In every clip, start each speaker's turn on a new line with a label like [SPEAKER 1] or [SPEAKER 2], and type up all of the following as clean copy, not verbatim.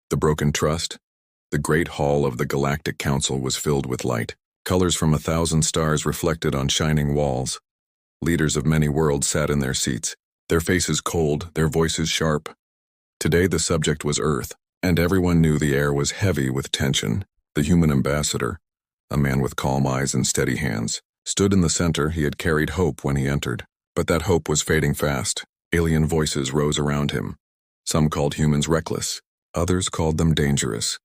[SPEAKER 1] The broken trust? The great hall of the Galactic Council was filled with light. Colors from 1,000 stars reflected on shining walls. Leaders of many worlds sat in their seats, their faces cold, their voices sharp. Today the subject was Earth, and everyone knew the air was heavy with tension. The human ambassador, a man with calm eyes and steady hands, stood in the center. He had carried hope when he entered, but that hope was fading fast. Alien voices rose around him. Some called humans reckless, others called them dangerous.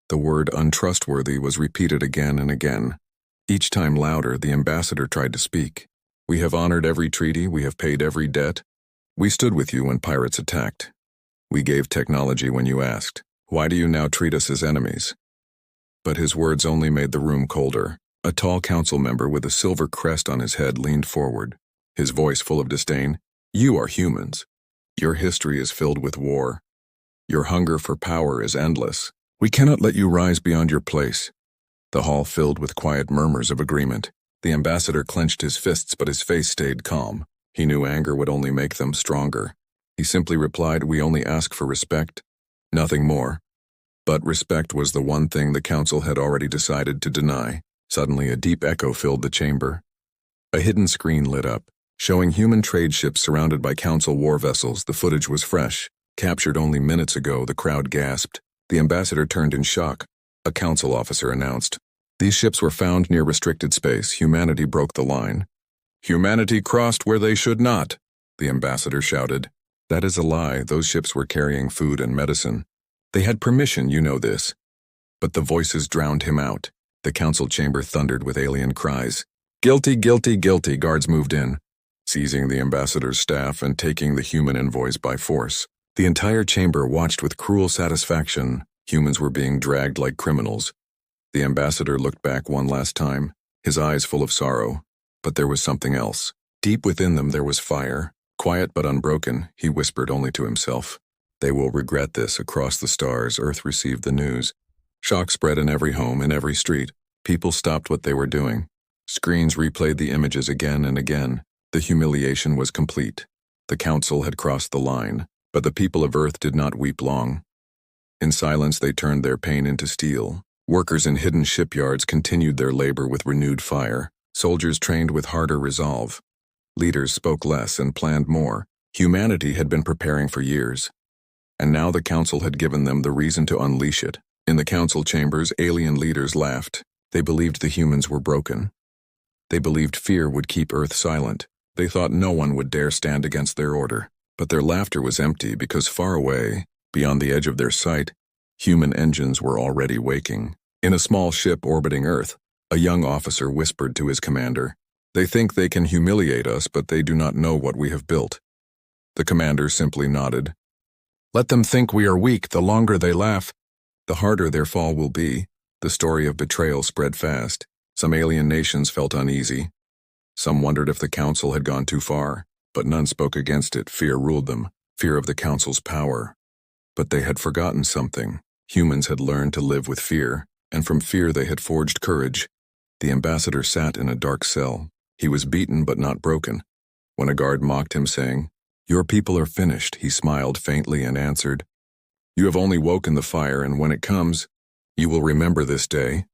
[SPEAKER 1] The word untrustworthy was repeated again and again. Each time louder, the ambassador tried to speak. We have honored every treaty, we have paid every debt. We stood with you when pirates attacked. We gave technology when you asked. Why do you now treat us as enemies? But his words only made the room colder. A tall council member with a silver crest on his head leaned forward, his voice full of disdain. You are humans. Your history is filled with war. Your hunger for power is endless. We cannot let you rise beyond your place. The hall filled with quiet murmurs of agreement. The ambassador clenched his fists, but his face stayed calm. He knew anger would only make them stronger. He simply replied, we only ask for respect, nothing more. But respect was the one thing the council had already decided to deny. Suddenly a deep echo filled the chamber. A hidden screen lit up, showing human trade ships surrounded by council war vessels. The footage was fresh, captured only minutes ago. The crowd gasped. The ambassador turned in shock. A council officer announced, these ships were found near restricted space. Humanity broke the line. Humanity crossed where they should not, the ambassador shouted. That is a lie. Those ships were carrying food and medicine. They had permission, you know this. But the voices drowned him out. The council chamber thundered with alien cries. Guilty, guilty, guilty. Guards moved in, seizing the ambassador's staff and taking the human envoys by force. The entire chamber watched with cruel satisfaction. Humans were being dragged like criminals. The ambassador looked back one last time, his eyes full of sorrow. But there was something else. Deep within them there was fire. Quiet but unbroken, he whispered only to himself. They will regret this. Across the stars, Earth received the news. Shock spread in every home, in every street. People stopped what they were doing. Screens replayed the images again and again. The humiliation was complete. The council had crossed the line, but the people of Earth did not weep long. In silence they turned their pain into steel. Workers in hidden shipyards continued their labor with renewed fire. Soldiers trained with harder resolve. Leaders spoke less and planned more. Humanity had been preparing for years. And now the council had given them the reason to unleash it. In the council chambers, alien leaders laughed. They believed the humans were broken. They believed fear would keep Earth silent. They thought no one would dare stand against their order. But their laughter was empty because far away, beyond the edge of their sight, human engines were already waking. In a small ship orbiting Earth, a young officer whispered to his commander, They think they can humiliate us, but they do not know what we have built. The commander simply nodded. Let them think we are weak. The longer they laugh, the harder their fall will be. The story of betrayal spread fast. Some alien nations felt uneasy. Some wondered if the council had gone too far, but none spoke against it. Fear ruled them, fear of the council's power. But they had forgotten something. Humans had learned to live with fear, and from fear they had forged courage. The ambassador sat in a dark cell. He was beaten but not broken. When a guard mocked him, saying, Your people are finished, he smiled faintly and answered, You have only woken the fire, and when it comes, you will remember this day.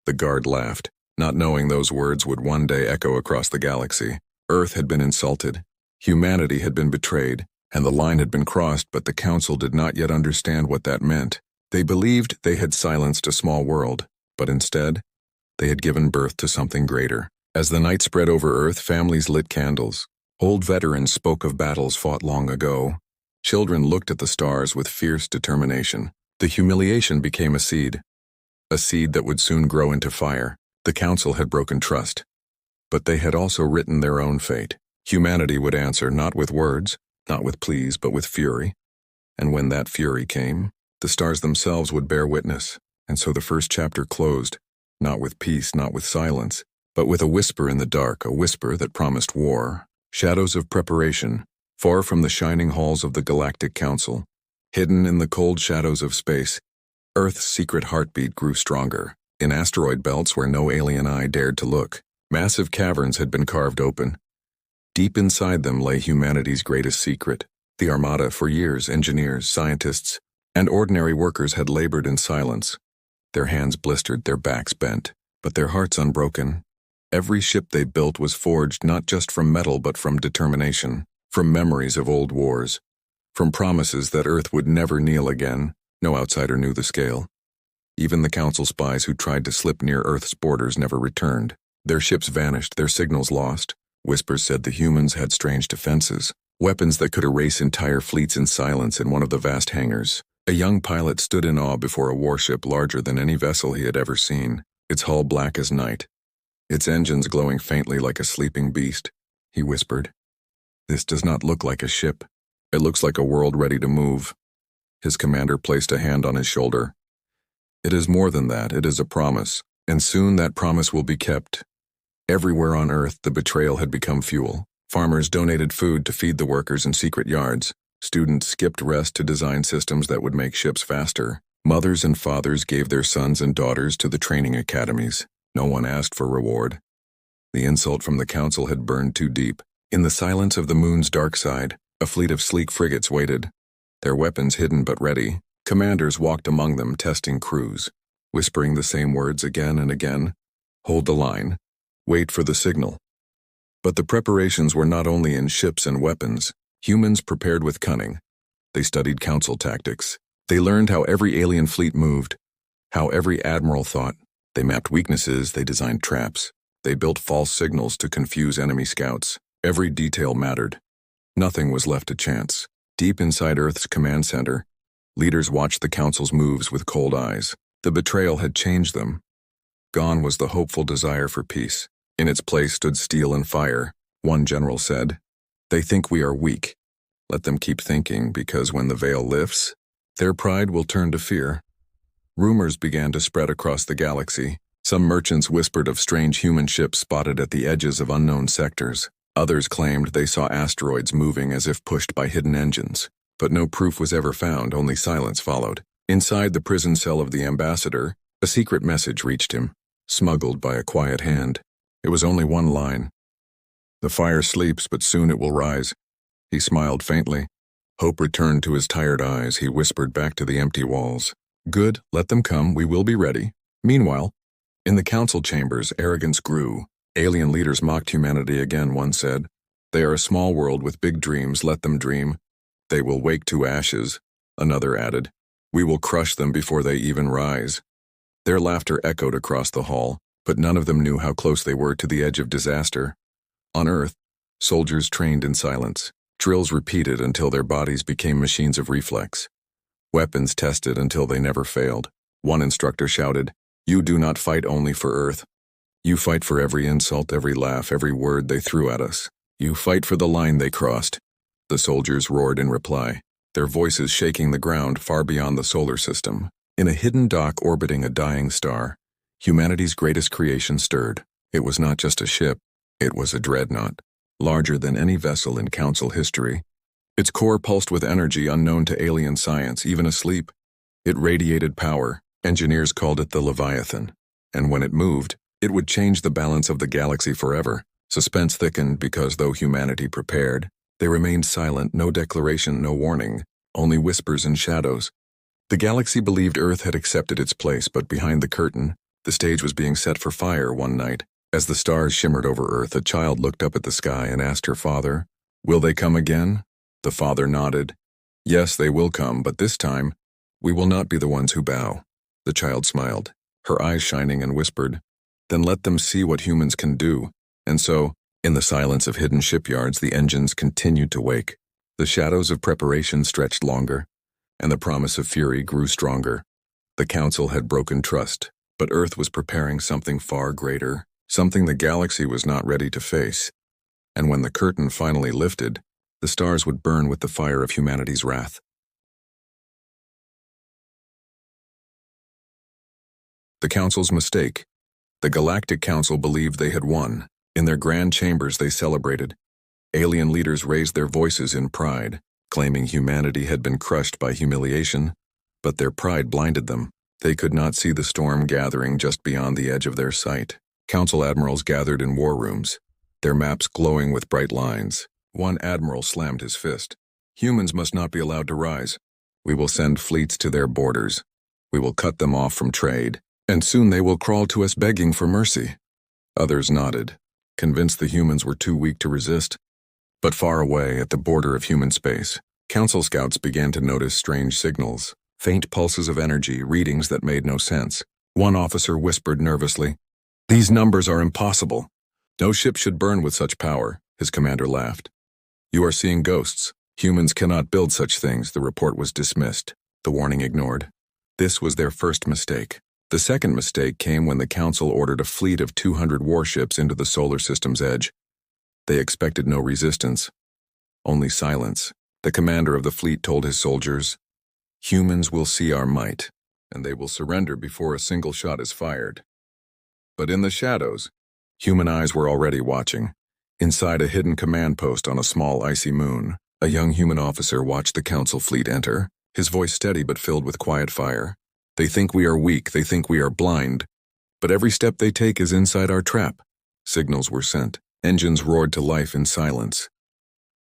[SPEAKER 1] The guard laughed, not knowing those words would one day echo across the galaxy. Earth had been insulted. Humanity had been betrayed, and the line had been crossed, but the council did not yet understand what that meant. They believed they had silenced a small world, but instead, they had given birth to something greater. As the night spread over Earth, families lit candles. Old veterans spoke of battles fought long ago. Children looked at the stars with fierce determination. The humiliation became a seed that would soon grow into fire. The council had broken trust, but they had also written their own fate. Humanity would answer not with words, not with pleas, but with fury. And when that fury came, the stars themselves would bear witness. And so the first chapter closed, not with peace, not with silence, but with a whisper in the dark, a whisper that promised war. Shadows of preparation, far from the shining halls of the Galactic Council, hidden in the cold shadows of space, Earth's secret heartbeat grew stronger. In asteroid belts where no alien eye dared to look, massive caverns had been carved open. Deep inside them lay humanity's greatest secret. The Armada, for years, engineers, scientists, And ordinary workers had labored in silence. Their hands blistered, their backs bent, but their hearts unbroken. Every ship they built was forged not just from metal but from determination, from memories of old wars, from promises that Earth would never kneel again. No outsider knew the scale. Even the Council spies who tried to slip near Earth's borders never returned. Their ships vanished, their signals lost. Whispers said the humans had strange defenses, weapons that could erase entire fleets in silence in one of the vast hangars. A young pilot stood in awe before a warship larger than any vessel he had ever seen, its hull black as night, its engines glowing faintly like a sleeping beast. He whispered, "This does not look like a ship. It looks like a world ready to move." His commander placed a hand on his shoulder. "It is more than that, it is a promise, and soon that promise will be kept." Everywhere on Earth, the betrayal had become fuel. Farmers donated food to feed the workers in secret yards. Students skipped rest to design systems that would make ships faster. Mothers and fathers gave their sons and daughters to the training academies. No one asked for reward. The insult from the Council had burned too deep. In the silence of the moon's dark side, a fleet of sleek frigates waited, their weapons hidden but ready. Commanders walked among them, testing crews, whispering the same words again and again. "Hold the line. Wait for the signal." But the preparations were not only in ships and weapons. Humans prepared with cunning. They studied Council tactics. They learned how every alien fleet moved, how every admiral thought. They mapped weaknesses, they designed traps. They built false signals to confuse enemy scouts. Every detail mattered. Nothing was left to chance. Deep inside Earth's command center, leaders watched the Council's moves with cold eyes. The betrayal had changed them. Gone was the hopeful desire for peace. In its place stood steel and fire. One general said, "They think we are weak. Let them keep thinking, because when the veil lifts, their pride will turn to fear." Rumors began to spread across the galaxy. Some merchants whispered of strange human ships spotted at the edges of unknown sectors. Others claimed they saw asteroids moving as if pushed by hidden engines. But no proof was ever found, only silence followed. Inside the prison cell of the ambassador, a secret message reached him, smuggled by a quiet hand. It was only one line. "The fire sleeps, but soon it will rise." He smiled faintly. Hope returned to his tired eyes. He whispered back to the empty walls, "Good, let them come, we will be ready." Meanwhile, in the Council chambers, arrogance grew. Alien leaders mocked humanity again, one said. "They are a small world with big dreams, let them dream. They will wake to ashes," another added. "We will crush them before they even rise." Their laughter echoed across the hall, but none of them knew how close they were to the edge of disaster. On Earth, soldiers trained in silence, drills repeated until their bodies became machines of reflex, weapons tested until they never failed. One instructor shouted, "You do not fight only for Earth. You fight for every insult, every laugh, every word they threw at us. You fight for the line they crossed." The soldiers roared in reply, their voices shaking the ground far beyond the solar system. In a hidden dock orbiting a dying star, humanity's greatest creation stirred. It was not just a ship, it was a dreadnought, larger than any vessel in Council history. Its core pulsed with energy unknown to alien science, even asleep. It radiated power. Engineers called it the Leviathan. And when it moved, it would change the balance of the galaxy forever. Suspense thickened because though humanity prepared, they remained silent, no declaration, no warning, only whispers and shadows. The galaxy believed Earth had accepted its place, but behind the curtain, the stage was being set for fire one night. As the stars shimmered over Earth, a child looked up at the sky and asked her father, "Will they come again?" The father nodded. "Yes, they will come, but this time, we will not be the ones who bow." The child smiled, her eyes shining, and whispered, "Then let them see what humans can do." And so, in the silence of hidden shipyards, the engines continued to wake. The shadows of preparation stretched longer, and the promise of fury grew stronger. The Council had broken trust, but Earth was preparing something far greater, something the galaxy was not ready to face. And when the curtain finally lifted, the stars would burn with the fire of humanity's wrath. The Council's mistake. The Galactic Council believed they had won. In their grand chambers they celebrated. Alien leaders raised their voices in pride, claiming humanity had been crushed by humiliation, but their pride blinded them. They could not see the storm gathering just beyond the edge of their sight. Council admirals gathered in war rooms, their maps glowing with bright lines. One admiral slammed his fist. "Humans must not be allowed to rise. We will send fleets to their borders. We will cut them off from trade, and soon they will crawl to us begging for mercy." Others nodded, convinced the humans were too weak to resist. But far away, at the border of human space, Council scouts began to notice strange signals, faint pulses of energy, readings that made no sense. One officer whispered nervously, "These numbers are impossible. No ship should burn with such power," his commander laughed. "You are seeing ghosts. Humans cannot build such things." The report was dismissed, the warning ignored. This was their first mistake. The second mistake came when the Council ordered a fleet of 200 warships into the solar system's edge. They expected no resistance, only silence. The commander of the fleet told his soldiers, "Humans will see our might, and they will surrender before a single shot is fired." But in the shadows, human eyes were already watching. Inside a hidden command post on a small icy moon, a young human officer watched the Council fleet enter, his voice steady but filled with quiet fire. "They think we are weak, they think we are blind, but every step they take is inside our trap." Signals were sent. Engines roared to life in silence.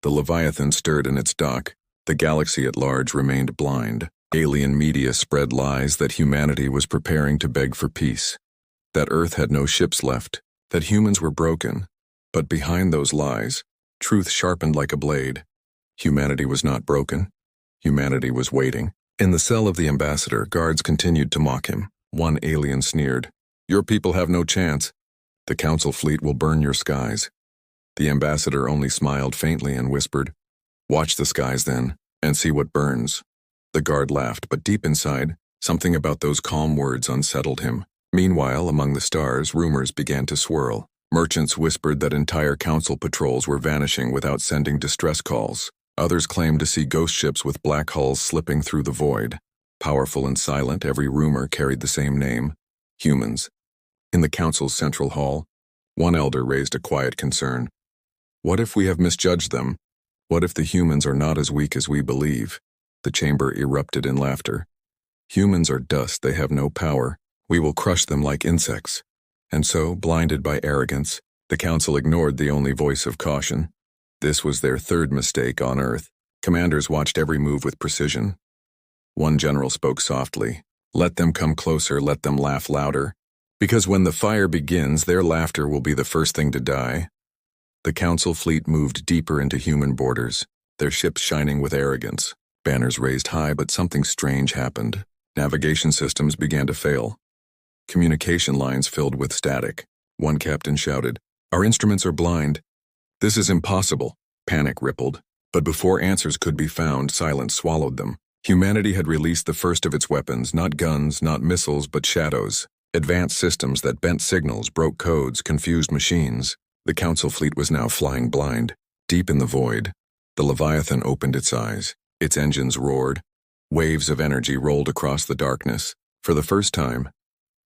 [SPEAKER 1] The Leviathan stirred in its dock. The galaxy at large remained blind. Alien media spread lies that humanity was preparing to beg for peace, that Earth had no ships left, that humans were broken. But behind those lies, truth sharpened like a blade. Humanity was not broken. Humanity was waiting. In the cell of the ambassador, guards continued to mock him. One alien sneered, "Your people have no chance. The Council fleet will burn your skies." The ambassador only smiled faintly and whispered, "Watch the skies then, and see what burns." The guard laughed, but deep inside, something about those calm words unsettled him. Meanwhile, among the stars, rumors began to swirl. Merchants whispered that entire Council patrols were vanishing without sending distress calls. Others claimed to see ghost ships with black hulls slipping through the void. Powerful and silent, every rumor carried the same name: humans. In the Council's central hall, one elder raised a quiet concern. "What if we have misjudged them? What if the humans are not as weak as we believe?" The chamber erupted in laughter. "Humans are dust, they have no power. We will crush them like insects." And so, blinded by arrogance, the Council ignored the only voice of caution. This was their third mistake on Earth. Commanders watched every move with precision. One general spoke softly, "Let them come closer, let them laugh louder. Because when the fire begins, their laughter will be the first thing to die." The Council fleet moved deeper into human borders, their ships shining with arrogance, banners raised high, but something strange happened. Navigation systems began to fail. Communication lines filled with static. One captain shouted, "Our instruments are blind. This is impossible." Panic rippled. But before answers could be found, silence swallowed them. Humanity had released the first of its weapons, not guns, not missiles, but shadows. Advanced systems that bent signals, broke codes, confused machines. The Council fleet was now flying blind. Deep in the void, the Leviathan opened its eyes. Its engines roared. Waves of energy rolled across the darkness. For the first time,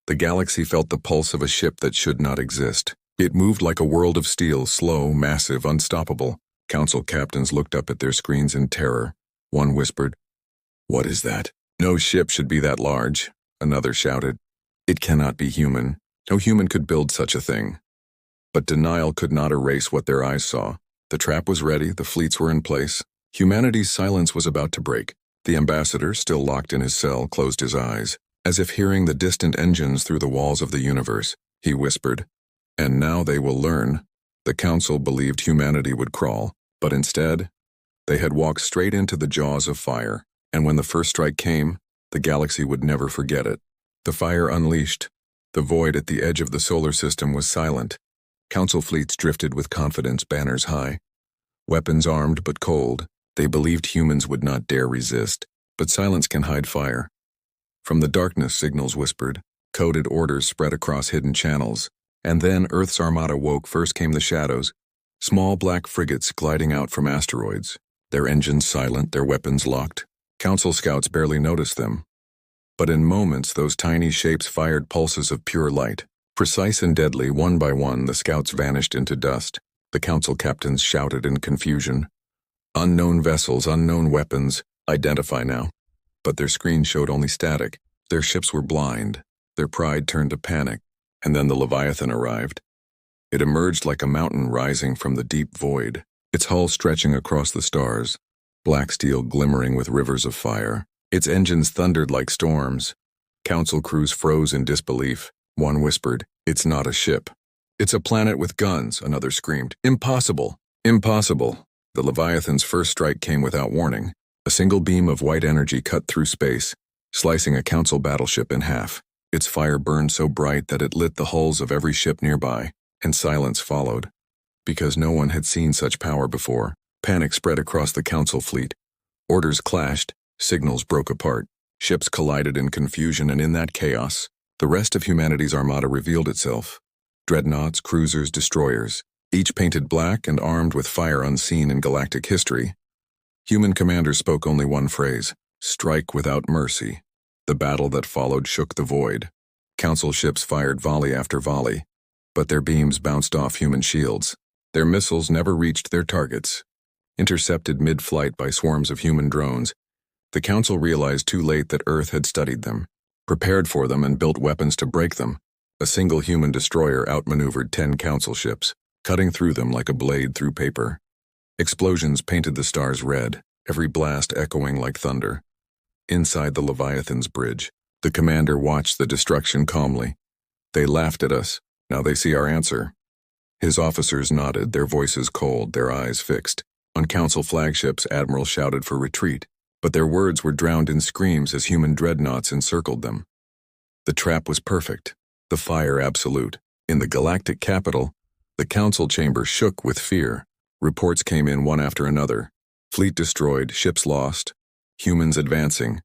[SPEAKER 1] the galaxy felt the pulse of a ship that should not exist. It moved like a world of steel, slow, massive, unstoppable. Council captains looked up at their screens in terror. One whispered, "What is that?" "No ship should be that large," another shouted. "It cannot be human. No human could build such a thing." But denial could not erase what their eyes saw. The trap was ready, the fleets were in place. Humanity's silence was about to break. The ambassador, still locked in his cell, closed his eyes, as if hearing the distant engines through the walls of the universe. He whispered, "And now they will learn." The Council believed humanity would crawl, but instead, they had walked straight into the jaws of fire, and when the first strike came, the galaxy would never forget it. The fire unleashed. The void at the edge of the solar system was silent. Council fleets drifted with confidence, banners high. Weapons armed but cold, they believed humans would not dare resist, but silence can hide fire. From the darkness, signals whispered, coded orders spread across hidden channels, and then Earth's armada woke. First came the shadows, small black frigates gliding out from asteroids, their engines silent, their weapons locked. Council scouts barely noticed them. But in moments, those tiny shapes fired pulses of pure light. Precise and deadly, one by one, the scouts vanished into dust. The Council captains shouted in confusion, "Unknown vessels, unknown weapons, identify now." But their screens showed only static. Their ships were blind. Their pride turned to panic. And then the Leviathan arrived. It emerged like a mountain rising from the deep void, its hull stretching across the stars, black steel glimmering with rivers of fire. Its engines thundered like storms. Council crews froze in disbelief. One whispered, "It's not a ship. It's a planet with guns," another screamed, "Impossible! Impossible!" The Leviathan's first strike came without warning. A single beam of white energy cut through space, slicing a Council battleship in half. Its fire burned so bright that it lit the hulls of every ship nearby, and silence followed. Because no one had seen such power before, panic spread across the Council fleet. Orders clashed, signals broke apart, ships collided in confusion, and in that chaos, the rest of humanity's armada revealed itself. Dreadnoughts, cruisers, destroyers, each painted black and armed with fire unseen in galactic history. Human commanders spoke only one phrase: strike without mercy. The battle that followed shook the void. Council ships fired volley after volley, but their beams bounced off human shields. Their missiles never reached their targets. Intercepted mid-flight by swarms of human drones, the Council realized too late that Earth had studied them, prepared for them, and built weapons to break them. A single human destroyer outmaneuvered 10 Council ships, cutting through them like a blade through paper. Explosions painted the stars red, every blast echoing like thunder. Inside the Leviathan's bridge, the commander watched the destruction calmly. They laughed at us. Now they see our answer. His officers nodded, their voices cold, their eyes fixed. On Council flagships, admirals shouted for retreat, but their words were drowned in screams as human dreadnoughts encircled them. The trap was perfect, the fire absolute. In the galactic capital, the Council chamber shook with fear. Reports came in one after another. Fleet destroyed, ships lost, humans advancing.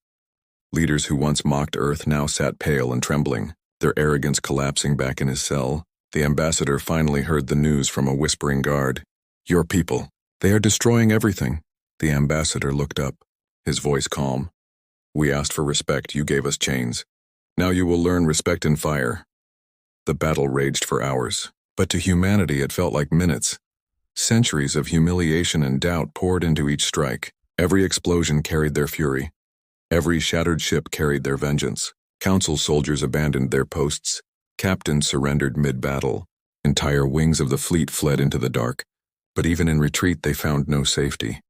[SPEAKER 1] Leaders who once mocked Earth now sat pale and trembling, their arrogance collapsing back in his cell. The ambassador finally heard the news from a whispering guard. "Your people, they are destroying everything." The ambassador looked up, his voice calm. "We asked for respect, you gave us chains. Now you will learn respect in fire." The battle raged for hours, but to humanity it felt like minutes. Centuries of humiliation and doubt poured into each strike. Every explosion carried their fury. Every shattered ship carried their vengeance. Council soldiers abandoned their posts. Captains surrendered mid-battle. Entire wings of the fleet fled into the dark. But even in retreat they found no safety.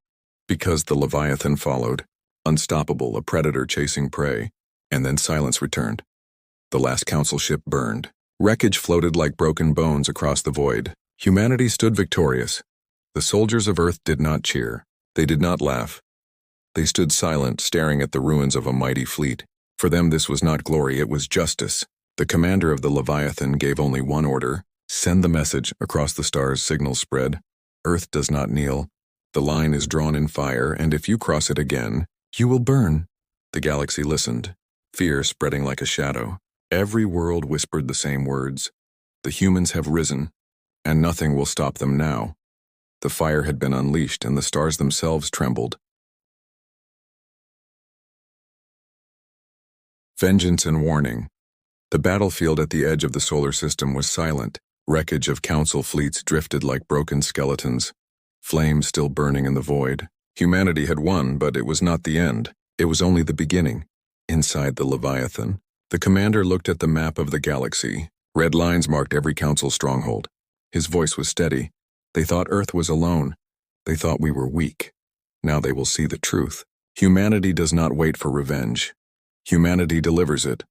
[SPEAKER 1] Because the Leviathan followed, unstoppable, a predator chasing prey, and then silence returned. The last Council ship burned. Wreckage floated like broken bones across the void. Humanity stood victorious. The soldiers of Earth did not cheer. They did not laugh. They stood silent, staring at the ruins of a mighty fleet. For them this was not glory, it was justice. The commander of the Leviathan gave only one order: send the message. Across the stars, signals spread. Earth does not kneel. The line is drawn in fire, and if you cross it again, you will burn. The galaxy listened, fear spreading like a shadow. Every world whispered the same words. The humans have risen, and nothing will stop them now. The fire had been unleashed, and the stars themselves trembled. Vengeance and warning. The battlefield at the edge of the solar system was silent. Wreckage of Council fleets drifted like broken skeletons, flames still burning in the void. Humanity had won, but it was not the end. It was only the beginning. Inside the Leviathan, the commander looked at the map of the galaxy. Red lines marked every Council stronghold. His voice was steady. They thought Earth was alone. They thought we were weak. Now they will see the truth. Humanity does not wait for revenge. Humanity delivers it.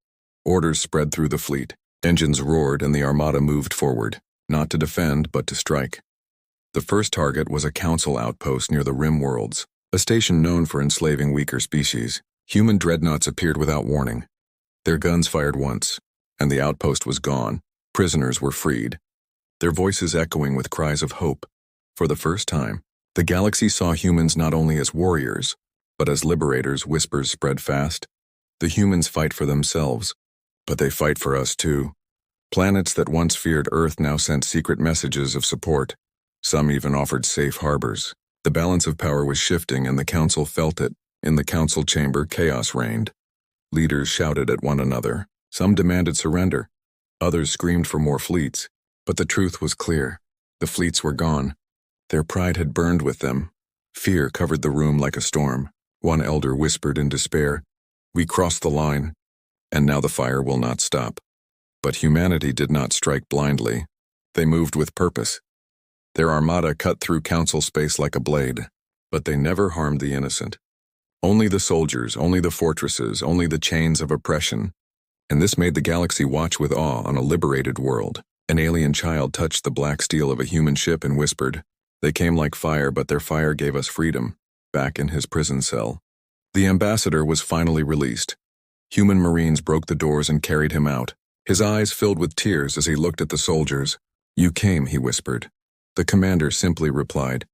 [SPEAKER 1] Orders spread through the fleet. Engines roared and the armada moved forward, not to defend but to strike. The first target was a Council outpost near the Rim Worlds, a station known for enslaving weaker species. Human dreadnoughts appeared without warning. Their guns fired once, and the outpost was gone. Prisoners were freed, their voices echoing with cries of hope. For the first time, the galaxy saw humans not only as warriors, but as liberators. Whispers spread fast. The humans fight for themselves, but they fight for us too. Planets that once feared Earth now sent secret messages of support. Some even offered safe harbors. The balance of power was shifting, and the Council felt it. In the Council chamber, chaos reigned. Leaders shouted at one another. Some demanded surrender. Others screamed for more fleets. But the truth was clear. The fleets were gone. Their pride had burned with them. Fear covered the room like a storm. One elder whispered in despair, "We crossed the line, and now the fire will not stop." But humanity did not strike blindly. They moved with purpose. Their armada cut through Council space like a blade, but they never harmed the innocent. Only the soldiers, only the fortresses, only the chains of oppression. And this made the galaxy watch with awe on a liberated world. An alien child touched the black steel of a human ship and whispered, "They came like fire, but their fire gave us freedom," back in his prison cell. The ambassador was finally released. Human Marines broke the doors and carried him out. His eyes filled with tears as he looked at the soldiers. "You came," he whispered. The commander simply replied,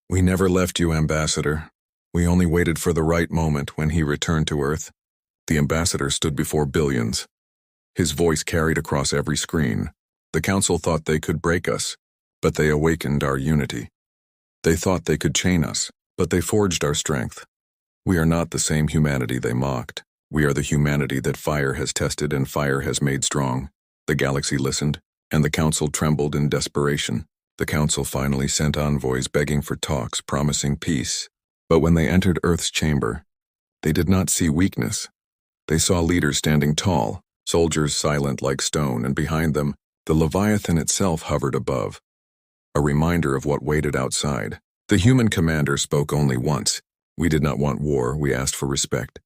[SPEAKER 1] "We never left you, Ambassador. We only waited for the right moment when he returned to Earth." The ambassador stood before billions. His voice carried across every screen. The Council thought they could break us, but they awakened our unity. They thought they could chain us, but they forged our strength. We are not the same humanity they mocked. We are the humanity that fire has tested and fire has made strong. The galaxy listened, and the Council trembled in desperation. The Council finally sent envoys begging for talks, promising peace. But when they entered Earth's chamber, they did not see weakness. They saw leaders standing tall, soldiers silent like stone, and behind them, the Leviathan itself hovered above, a reminder of what waited outside. The human commander spoke only once. "We did not want war, we asked for respect.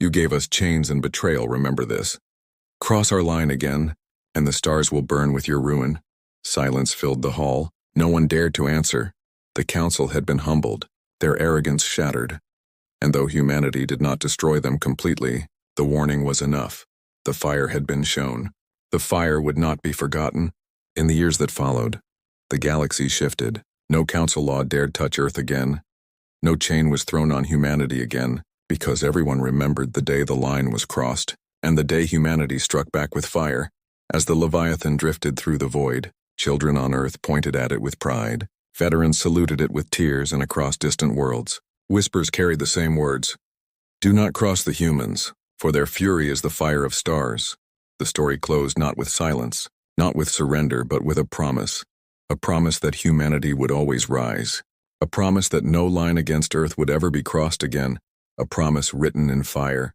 [SPEAKER 1] You gave us chains and betrayal, remember this. Cross our line again, and the stars will burn with your ruin." Silence filled the hall. No one dared to answer. The Council had been humbled, their arrogance shattered. And though humanity did not destroy them completely, the warning was enough. The fire had been shown. The fire would not be forgotten. In the years that followed, the galaxy shifted. No Council law dared touch Earth again. No chain was thrown on humanity again, because everyone remembered the day the line was crossed, and the day humanity struck back with fire. As the Leviathan drifted through the void, children on Earth pointed at it with pride. Veterans saluted it with tears, and across distant worlds, whispers carried the same words. "Do not cross the humans, for their fury is the fire of stars." The story closed not with silence, not with surrender, but with a promise that humanity would always rise, a promise that no line against Earth would ever be crossed again, a promise written in fire.